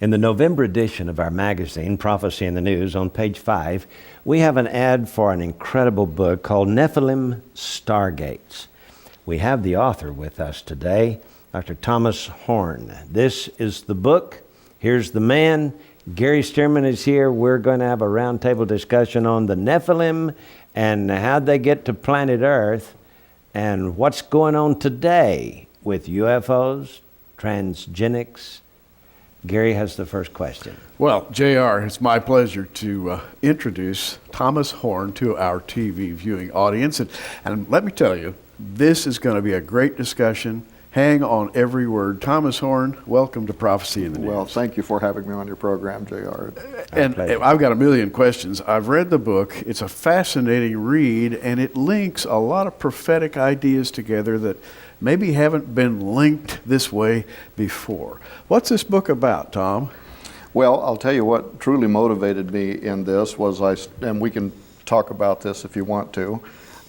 In the November edition of our magazine, Prophecy in the News, on page 5, we have an ad for an incredible book called Nephilim Stargates. We have the author with us today, Dr. Thomas Horn. This is the book. Here's the man. Gary Stearman is here. We're going to have a roundtable discussion on the Nephilim and how they get to planet Earth and what's going on today with UFOs, transgenics. Gary has the first question. Well, JR, it's my pleasure to introduce Thomas Horn to our TV viewing audience. And let me tell you, this is going to be a great discussion. Hang on every word. Thomas Horn, welcome to Prophecy in the News. Well, thank you for having me on your program, JR. And I've got a million questions. I've read the book. It's a fascinating read, and it links a lot of prophetic ideas together that maybe haven't been linked this way before. What's this book about, Tom? Well, I'll tell you what truly motivated me in this was and we can talk about this if you want to.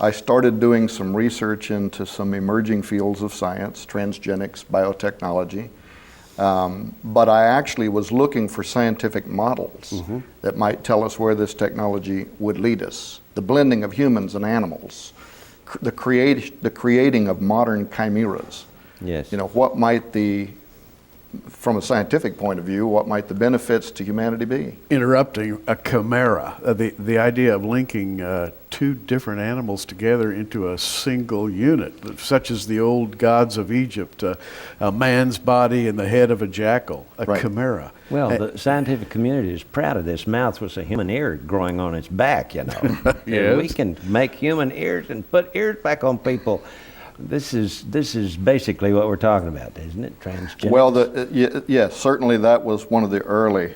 I started doing some research into some emerging fields of science, transgenics, biotechnology, but I actually was looking for scientific models that might tell us where this technology would lead us. The blending of humans and animals, the creating of modern chimeras. Yes. You know, what might from a scientific point of view, what might the benefits to humanity be? Interrupting a chimera, the idea of linking two different animals together into a single unit, such as the old gods of Egypt, a man's body and the head of a jackal, a chimera. Well, the scientific community is proud of this. Mouth was a human ear growing on its back, you know. Yes. And we can make human ears and put ears back on people. This is basically what we're talking about, isn't it? Transgenics? Well, yes, certainly that was one of the early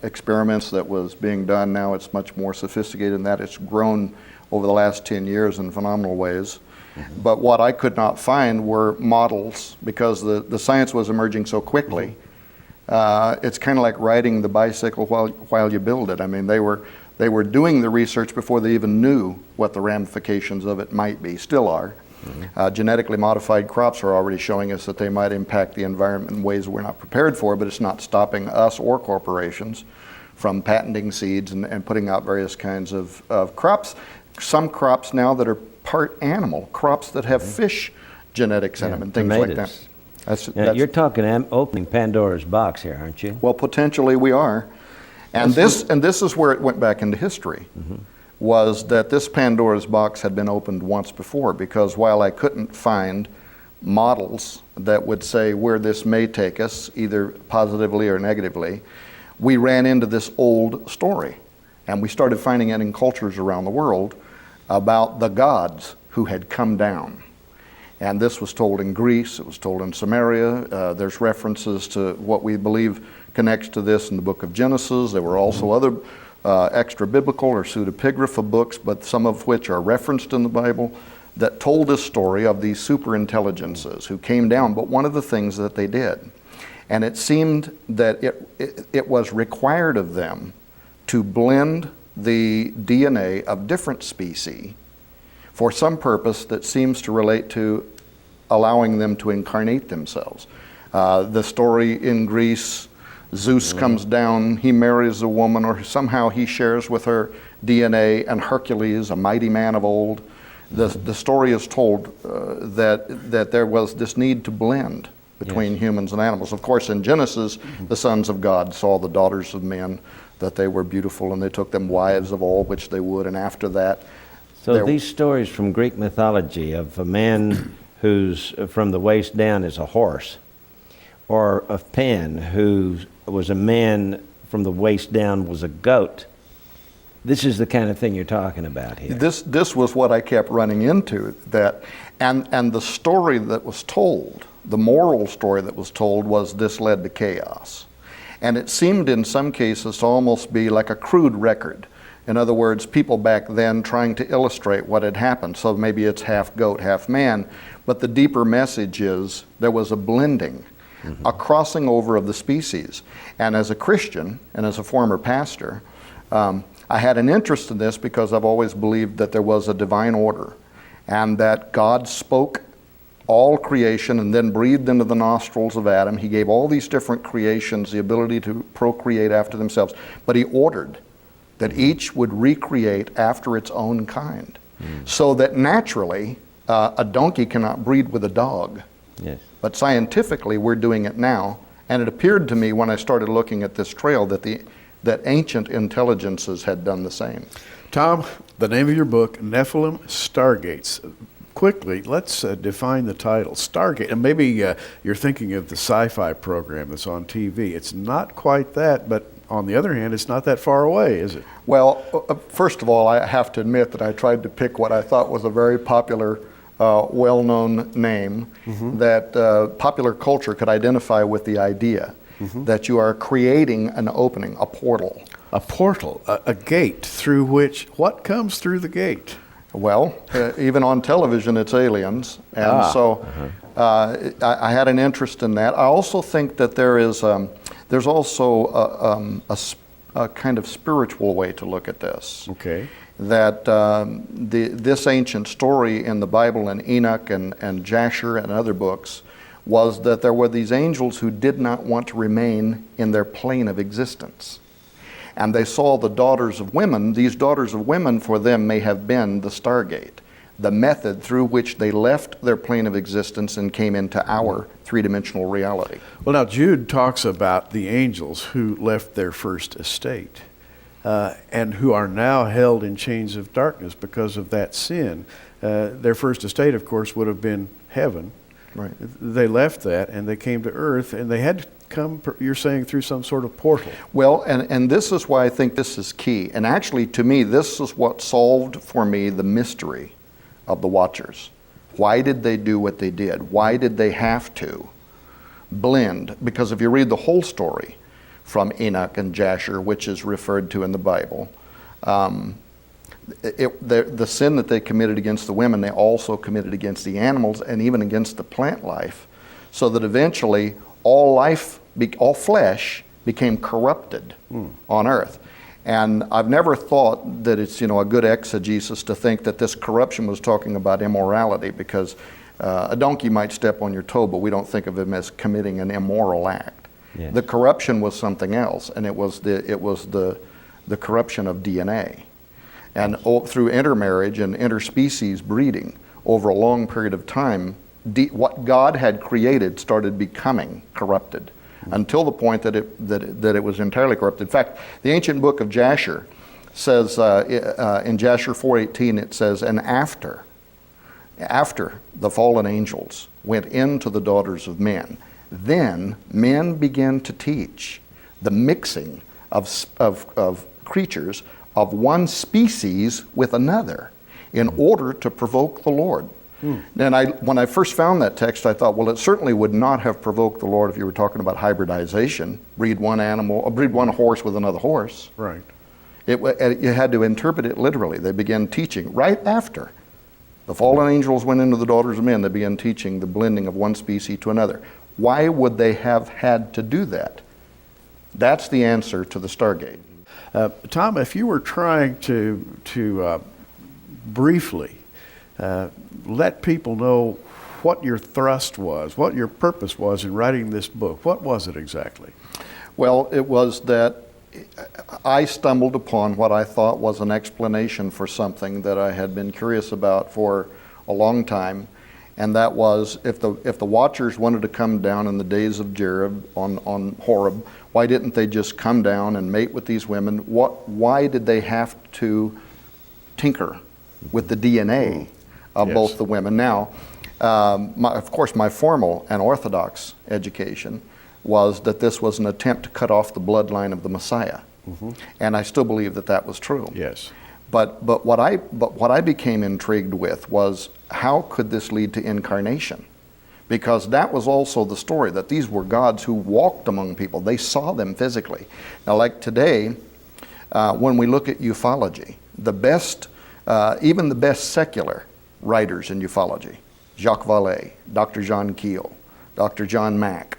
experiments that was being done. Now it's much more sophisticated in that. It's grown over the last 10 years in phenomenal ways. But what I could not find were models because the science was emerging so quickly. It's kind of like riding the bicycle while you build it. I mean, they were doing the research before they even knew what the ramifications of it might be, still are. Genetically modified crops are already showing us that they might impact the environment in ways we're not prepared for, but it's not stopping us or corporations from patenting seeds and putting out various kinds of crops. Some crops now that are part animal, crops that have fish genetics in them and things tomatoes. Like that. Now, you're talking opening Pandora's box here, aren't you? Well, potentially we are. And this is where it went back into history. Was that this Pandora's box had been opened once before, because while I couldn't find models that would say where this may take us, either positively or negatively, we ran into this old story. And we started finding it in cultures around the world about the gods who had come down. And this was told in Greece, it was told in Samaria. There's references to what we believe connects to this in the book of Genesis. There were also other extra biblical or pseudepigrapha books, but some of which are referenced in the Bible, that told this story of these super intelligences who came down. But one of the things that they did, and it seemed that it was required of them to blend the DNA of different species for some purpose that seems to relate to allowing them to incarnate themselves. The story in Greece, Zeus comes down, he marries a woman, or somehow he shares with her DNA, and Hercules, a mighty man of old. The story is told that there was this need to blend between humans and animals. Of course, in Genesis, the sons of God saw the daughters of men, that they were beautiful, and they took them wives of all which they would, and after that... So these stories from Greek mythology of a man who's from the waist down is a horse, or of Pan, who was a man from the waist down was a goat. This is the kind of thing you're talking about here. This was what I kept running into, and the story that was told, the moral story that was told, was this led to chaos. And it seemed in some cases to almost be like a crude record. In other words, people back then trying to illustrate what had happened. So maybe it's half goat, half man, but the deeper message is there was a blending, a crossing over of the species. And as a Christian and as a former pastor, I had an interest in this because I've always believed that there was a divine order and that God spoke all creation and then breathed into the nostrils of Adam. He gave all these different creations the ability to procreate after themselves, but he ordered that each would recreate after its own kind. So that naturally, a donkey cannot breed with a dog. Yes. But scientifically, we're doing it now. And it appeared to me when I started looking at this trail that ancient intelligences had done the same. Tom, the name of your book, Nephilim Stargates. Quickly, let's define the title, Stargate. And maybe you're thinking of the sci-fi program that's on TV. It's not quite that, but on the other hand, it's not that far away, is it? Well, first of all, I have to admit that I tried to pick what I thought was a very popular, well-known name that popular culture could identify with the idea that you are creating an opening, a portal. A portal, a gate through which, what comes through the gate? Well, even on television, it's aliens. And so I had an interest in that. I also think that there's also a kind of spiritual way to look at this. Okay. That this ancient story in the Bible and Enoch and Jasher and other books was that there were these angels who did not want to remain in their plane of existence. And they saw the daughters of women. These daughters of women for them may have been the Stargate, the method through which they left their plane of existence and came into our three-dimensional reality. Well, now Jude talks about the angels who left their first estate and who are now held in chains of darkness because of that sin. Their first estate, of course, would have been heaven. Right. They left that and they came to earth, and they had to come, you're saying, through some sort of portal. Well, and this is why I think this is key. And actually, to me, this is what solved for me the mystery of the Watchers. Why did they do what they did? Why did they have to blend? Because if you read the whole story from Enoch and Jasher, which is referred to in the Bible, the sin that they committed against the women, they also committed against the animals and even against the plant life, so that eventually all life, all flesh became corrupted on earth. And I've never thought that it's, a good exegesis to think that this corruption was talking about immorality, because a donkey might step on your toe, but we don't think of him as committing an immoral act. Yes. The corruption was something else, and it was the corruption of DNA. And through intermarriage and interspecies breeding over a long period of time, what God had created started becoming corrupted, until the point that it was entirely corrupted. In fact, the ancient book of Jasher says, in Jasher 4:18, it says, and after the fallen angels went into the daughters of men, then men began to teach the mixing of creatures of one species with another in order to provoke the Lord. And when I first found that text, I thought, well, it certainly would not have provoked the Lord if you were talking about hybridization, breed one horse with another horse. Right. You had to interpret it literally. They began teaching right after the fallen angels went into the daughters of men. They began teaching the blending of one species to another. Why would they have had to do that? That's the answer to the Stargate. Tom, if you were trying to briefly let people know what your thrust was, what your purpose was in writing this book, what was it exactly? Well, it was that I stumbled upon what I thought was an explanation for something that I had been curious about for a long time, and that was if the Watchers wanted to come down in the days of Jared on Horeb, why didn't they just come down and mate with these women? Why did they have to tinker with the DNA of Yes. both the women? Now, of course, my formal and Orthodox education was that this was an attempt to cut off the bloodline of the Messiah, and I still believe that was true. Yes. But what I became intrigued with was, how could this lead to incarnation? Because that was also the story, that these were gods who walked among people. They saw them physically. Now, like today, when we look at ufology, even the best secular writers in ufology, Jacques Vallée, Dr. John Keel, Dr. John Mack,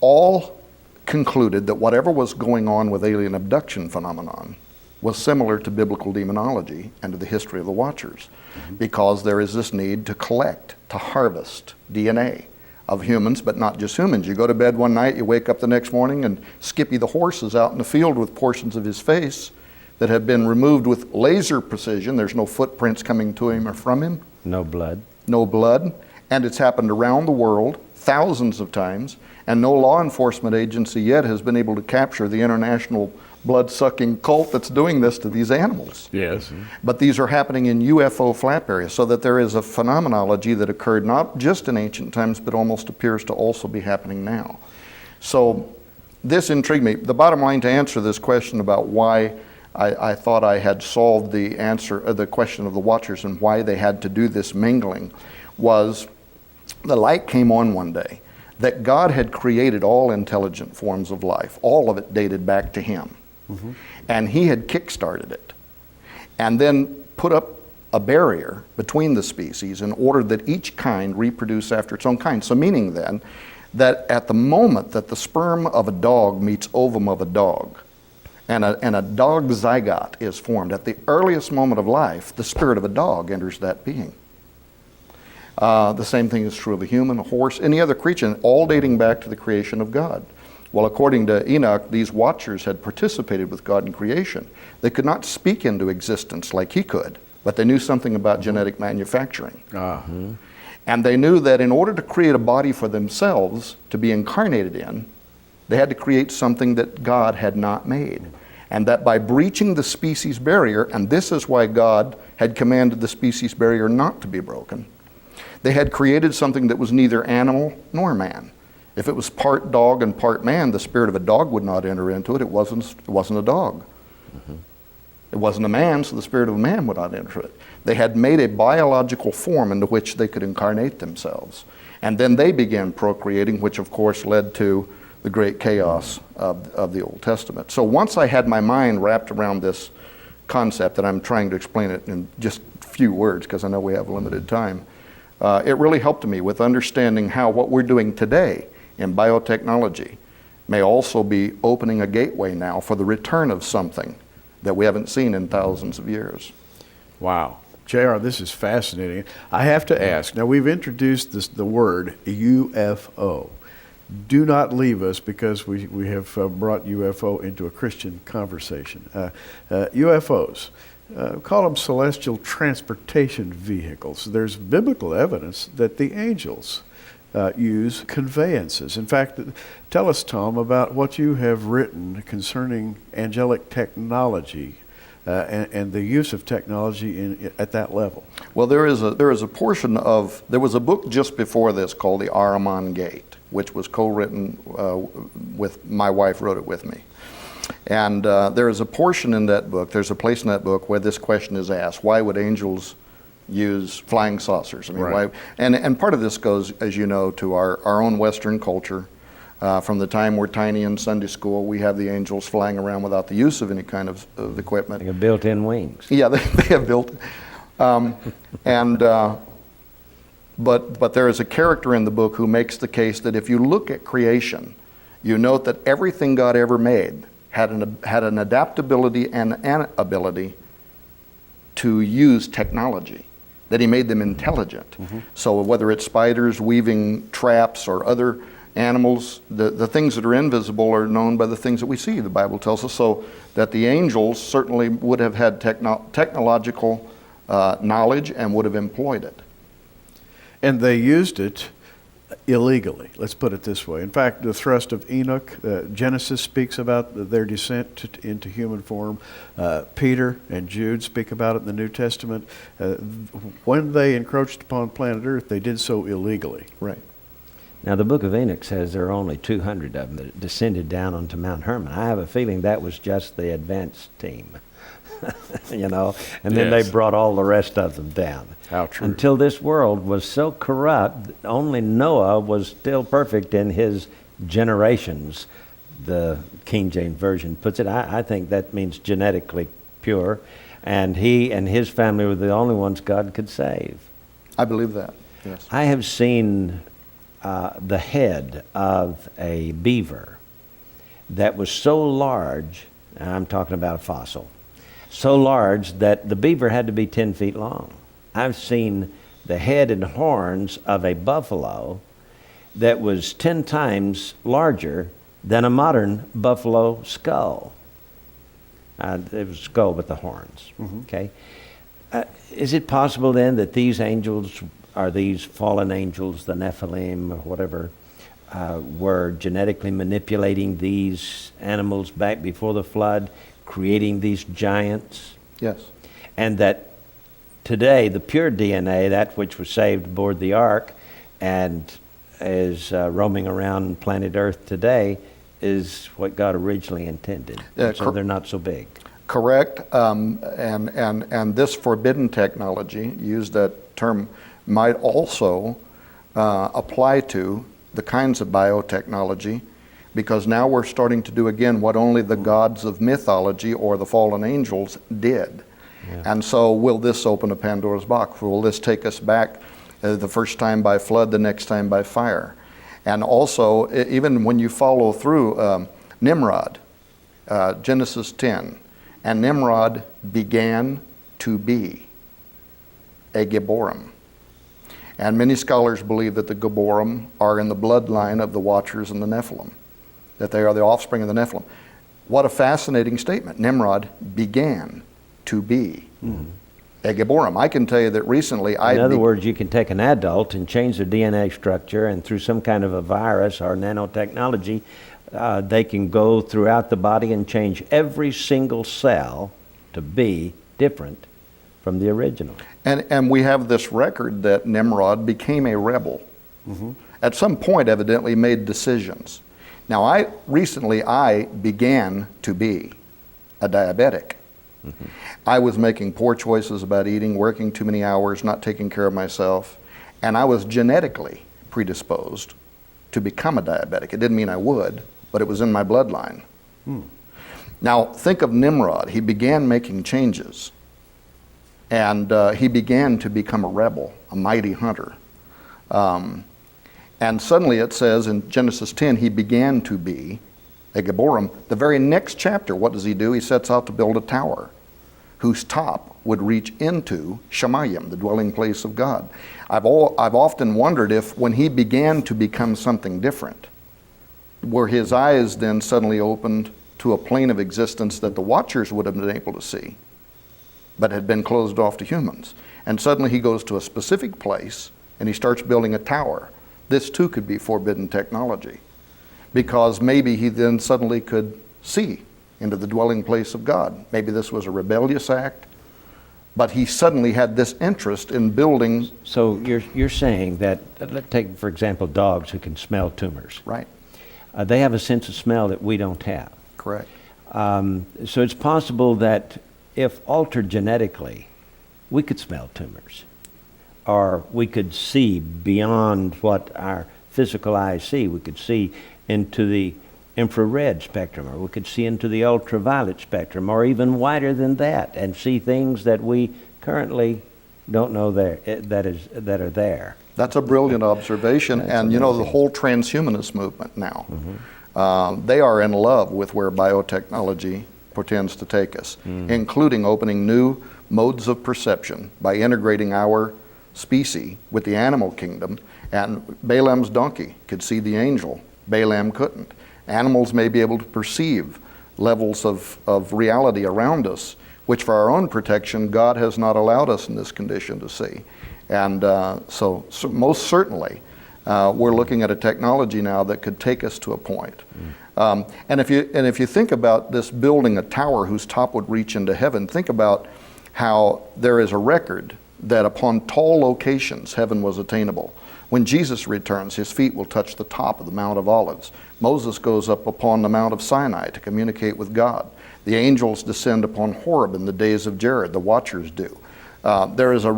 all concluded that whatever was going on with alien abduction phenomenon was similar to biblical demonology and to the history of the Watchers, because there is this need to collect, to harvest DNA of humans, but not just humans. You go to bed one night, you wake up the next morning, and Skippy the horse is out in the field with portions of his face that have been removed with laser precision. There's no footprints coming to him or from him. No blood. No blood. And it's happened around the world thousands of times, and no law enforcement agency yet has been able to capture the international blood-sucking cult that's doing this to these animals. Yes. But these are happening in UFO flap areas, so that there is a phenomenology that occurred not just in ancient times, but almost appears to also be happening now. So this intrigued me. The bottom line, to answer this question about why I thought I had solved the answer, the question of the Watchers and why they had to do this mingling, was the light came on one day that God had created all intelligent forms of life. All of it dated back to Him. And He had kick-started it, and then put up a barrier between the species in order that each kind reproduce after its own kind. So meaning then that at the moment that the sperm of a dog meets ovum of a dog, and a dog zygote is formed, at the earliest moment of life, the spirit of a dog enters that being. The same thing is true of a human, a horse, any other creature, all dating back to the creation of God. Well, according to Enoch, these Watchers had participated with God in creation. They could not speak into existence like he could, but they knew something about genetic manufacturing. And they knew that in order to create a body for themselves to be incarnated in, they had to create something that God had not made. And that by breaching the species barrier, and this is why God had commanded the species barrier not to be broken, they had created something that was neither animal nor man. If it was part dog and part man, the spirit of a dog would not enter into it. It wasn't a dog. It wasn't a man, so the spirit of a man would not enter it. They had made a biological form into which they could incarnate themselves. And then they began procreating, which of course led to the great chaos of the Old Testament. So once I had my mind wrapped around this concept, and I'm trying to explain it in just a few words because I know we have limited time, it really helped me with understanding how what we're doing today in biotechnology may also be opening a gateway now for the return of something that we haven't seen in thousands of years. Wow. J.R., this is fascinating. I have to ask, now we've introduced the word UFO. Do not leave us because we have brought UFO into a Christian conversation. UFOs, call them celestial transportation vehicles. There's biblical evidence that the angels use conveyances. In fact, tell us, Tom, about what you have written concerning angelic technology and the use of technology at that level. Well, there is a portion of, there was a book just before this called the Ahriman Gate, which was co-written with, my wife wrote it with me. And there is a portion in that book, there's a place in that book where this question is asked: why would angels use flying saucers? I mean, right. why? And part of this goes, as you know, to our own Western culture. From the time we're tiny in Sunday school, we have the angels flying around without the use of any kind of equipment. Like a built-in wings. Yeah, they have built. But there is a character in the book who makes the case that if you look at creation, you note that everything God ever made had an adaptability and an ability to use technology, that He made them intelligent. So whether it's spiders weaving traps or other animals, the things that are invisible are known by the things that we see, the Bible tells us, so that the angels certainly would have had technological knowledge and would have employed it. And they used it illegally, let's put it this way. In fact, the thrust of Enoch, Genesis speaks about their descent into human form. Peter and Jude speak about it in the New Testament. When they encroached upon planet Earth, they did so illegally. Right. Now, the book of Enoch says there are only 200 of them that descended down onto Mount Hermon. I have a feeling that was just the advanced team, you know, and then Yes. they brought all the rest of them down. How true. Until this world was so corrupt, only Noah was still perfect in his generations, the King James Version puts it. I think that means genetically pure, and he and his family were the only ones God could save. I believe that, yes. I have seen the head of a beaver that was so large, and I'm talking about a fossil, so large that the beaver had to be 10 feet long. I've seen the head and horns of a buffalo that was 10 times larger than a modern buffalo skull. It was a skull with the horns. Okay. Is it possible then that these angels, are these fallen angels, the Nephilim or whatever, were genetically manipulating these animals back before the flood, creating these giants? Yes. And that today the pure DNA, that which was saved aboard the ark and is roaming around planet Earth today, is what God originally intended. So they're not so big. Correct. And this forbidden technology, use that term, might also apply to the kinds of biotechnology, because now we're starting to do again what only the gods of mythology or the fallen angels did. Yeah. And so will this open a Pandora's box? Will this take us back the first time by flood, the next time by fire? And also, even when you follow through Nimrod, Genesis 10, and Nimrod began to be a Gibborim. And many scholars believe that the Gibborim are in the bloodline of the Watchers and the Nephilim, that they are the offspring of the Nephilim. What a fascinating statement. Nimrod began to be a Gibborim. I can tell you that recently In other words, you can take an adult and change their DNA structure, and through some kind of a virus or nanotechnology, they can go throughout the body and change every single cell to be different from the original. And we have this record that Nimrod became a rebel. At some point, evidently, made decisions. Now, I began to be a diabetic. I was making poor choices about eating, working too many hours, not taking care of myself, and I was genetically predisposed to become a diabetic. It didn't mean I would, but it was in my bloodline. Now, think of Nimrod. He began making changes, and he began to become a rebel, a mighty hunter. And suddenly it says in Genesis 10, he began to be a Gibborim. The very next chapter, what does he do? He sets out to build a tower whose top would reach into Shemayim, the dwelling place of God. I've often wondered if when he began to become something different, were his eyes then suddenly opened to a plane of existence that the Watchers would have been able to see, but had been closed off to humans. And suddenly he goes to a specific place and he starts building a tower. This too could be forbidden technology, because maybe he then suddenly could see into the dwelling place of God. Maybe this was a rebellious act, but he suddenly had this interest in building. So you're saying that, let's take for example dogs who can smell tumors. Right. They have a sense of smell that we don't have. Correct. So it's possible that if altered genetically, we could smell tumors, or we could see beyond what our physical eyes see. We could see into the infrared spectrum, or we could see into the ultraviolet spectrum, or even wider than that, and see things that we currently don't know that are there. That's a brilliant observation. And you know, the whole transhumanist movement now, they are in love with where biotechnology portends to take us, including opening new modes of perception by integrating our species with the animal kingdom. And Balaam's donkey could see the angel. Balaam couldn't. Animals may be able to perceive levels of reality around us, which for our own protection, God has not allowed us in this condition to see. And so most certainly, we're looking at a technology now that could take us to a point. And if you think about this building a tower whose top would reach into heaven, think about how there is a record that upon tall locations, heaven was attainable. When Jesus returns, his feet will touch the top of the Mount of Olives. Moses goes up upon the Mount of Sinai to communicate with God. The angels descend upon Horeb in the days of Jared. The Watchers do. There is a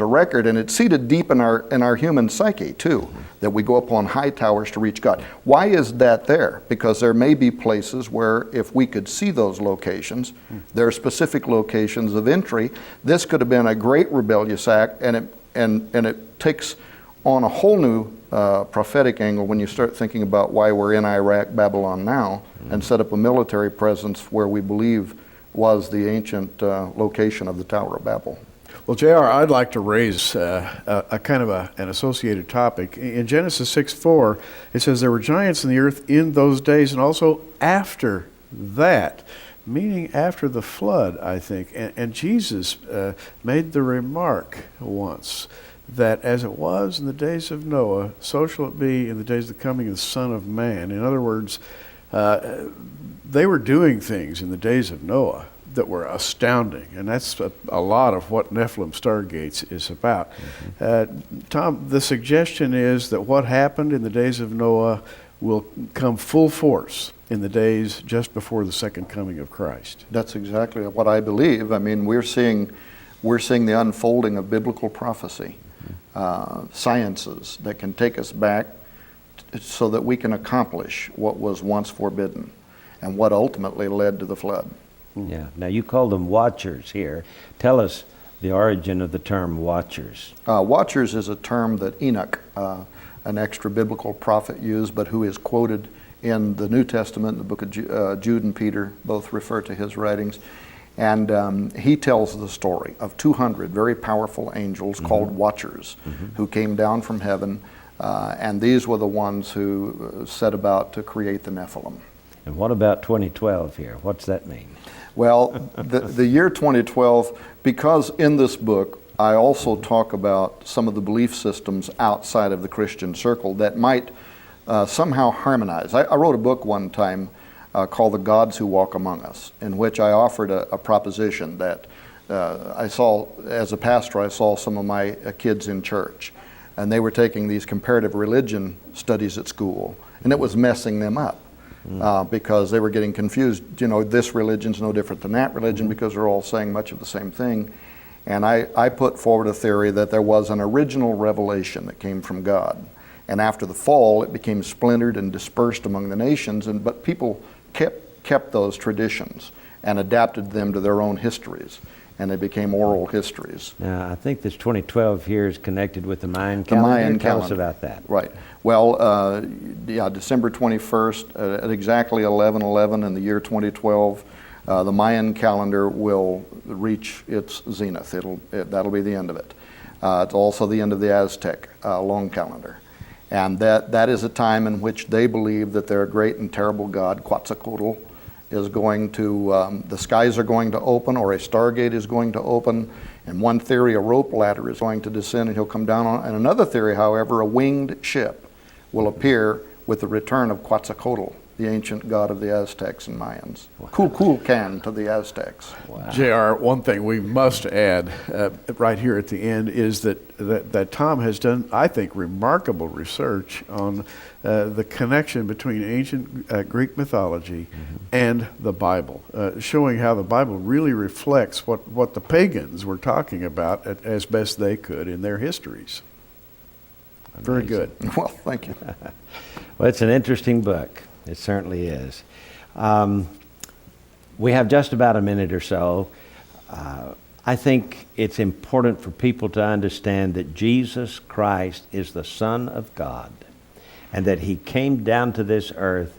record, and it's seated deep in our human psyche too, that we go up on high towers to reach God. Why is that there? Because there may be places where if we could see those locations, there are specific locations of entry. This could have been a great rebellious act, and it takes on a whole new prophetic angle when you start thinking about why we're in Iraq, Babylon now, and set up a military presence where we believe was the ancient location of the Tower of Babel. Well, JR, I'd like to raise a kind of an associated topic. In Genesis 6:4, it says there were giants in the earth in those days and also after that, meaning after the flood, I think. And Jesus made the remark once that as it was in the days of Noah, so shall it be in the days of the coming of the Son of Man. In other words, they were doing things in the days of Noah that were astounding, and that's a lot of what Nephilim Stargates is about. Tom, the suggestion is that what happened in the days of Noah will come full force in the days just before the second coming of Christ. That's exactly what I believe. I mean, we're seeing the unfolding of biblical prophecy, sciences that can take us back so that we can accomplish what was once forbidden and what ultimately led to the flood. Yeah. Now, you call them watchers here. Tell us the origin of the term watchers. Watchers is a term that Enoch, an extra biblical prophet, used, but who is quoted in the New Testament. The book of Jude and Peter both refer to his writings. And he tells the story of 200 very powerful angels called watchers who came down from heaven. And these were the ones who set about to create the Nephilim. And what about 2012 here? What's that mean? Well, the year 2012, because in this book I also talk about some of the belief systems outside of the Christian circle that might somehow harmonize. I wrote a book one time called The Gods Who Walk Among Us, in which I offered a proposition that I saw, as a pastor, I saw some of my kids in church, and they were taking these comparative religion studies at school, and it was messing them up. Because they were getting confused. You know, this religion's no different than that religion because they're all saying much of the same thing. And I put forward a theory that there was an original revelation that came from God. And after the fall, it became splintered and dispersed among the nations, but people kept those traditions and adapted them to their own histories. And they became oral histories. Now, I think this 2012 here is connected with the Mayan The calendar. Mayan Tell calendar. us about that. Right. Well, December 21st at exactly 11:11 in the year 2012, the Mayan calendar will reach its zenith. That'll be the end of it. It's also the end of the Aztec long calendar. And that is a time in which they believe that their great and terrible god, Quetzalcoatl, is going to, the skies are going to open, or a stargate is going to open. And one theory, a rope ladder is going to descend and he'll come down on. And another theory, however, a winged ship will appear with the return of Quetzalcoatl, the ancient god of the Aztecs and Mayans. Wow. Kukulkan to the Aztecs. Wow. JR, one thing we must add right here at the end is that Tom has done, I think, remarkable research on the connection between ancient Greek mythology and the Bible, showing how the Bible really reflects what the pagans were talking about as best they could in their histories. Very good. Well, thank you. Well, it's an interesting book. It certainly is. We have just about a minute or so. I think it's important for people to understand that Jesus Christ is the Son of God and that He came down to this earth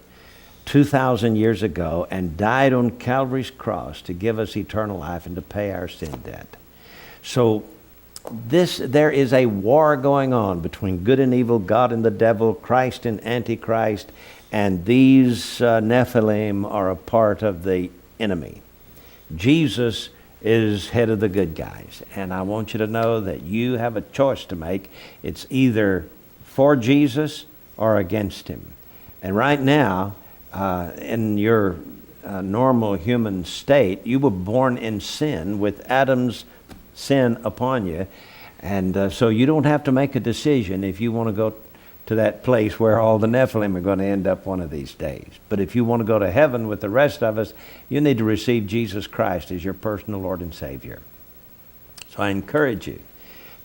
2,000 years ago and died on Calvary's cross to give us eternal life and to pay our sin debt. So there is a war going on between good and evil, God and the devil, Christ and Antichrist, and these Nephilim are a part of the enemy. Jesus is head of the good guys, and I want you to know that you have a choice to make. It's either for Jesus or against Him. And right now, in your normal human state, you were born in sin with Adam's sin upon you, and so you don't have to make a decision if you want to go to that place where all the Nephilim are going to end up one of these days. But if you want to go to heaven with the rest of us, you need to receive Jesus Christ as your personal Lord and Savior. So I encourage you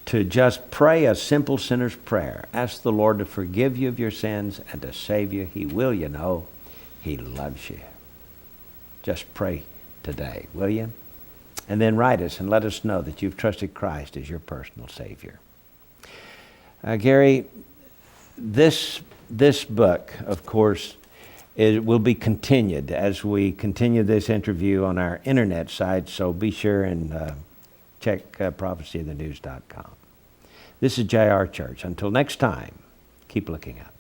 to just pray a simple sinner's prayer. Ask the Lord to forgive you of your sins and to save you. He will, you know. He loves you. Just pray today, will you? And then write us and let us know that you've trusted Christ as your personal Savior. Gary, this book, of course, it will be continued as we continue this interview on our internet site, so be sure and check prophecyofthenews.com. This is J.R. Church. Until next time, keep looking up.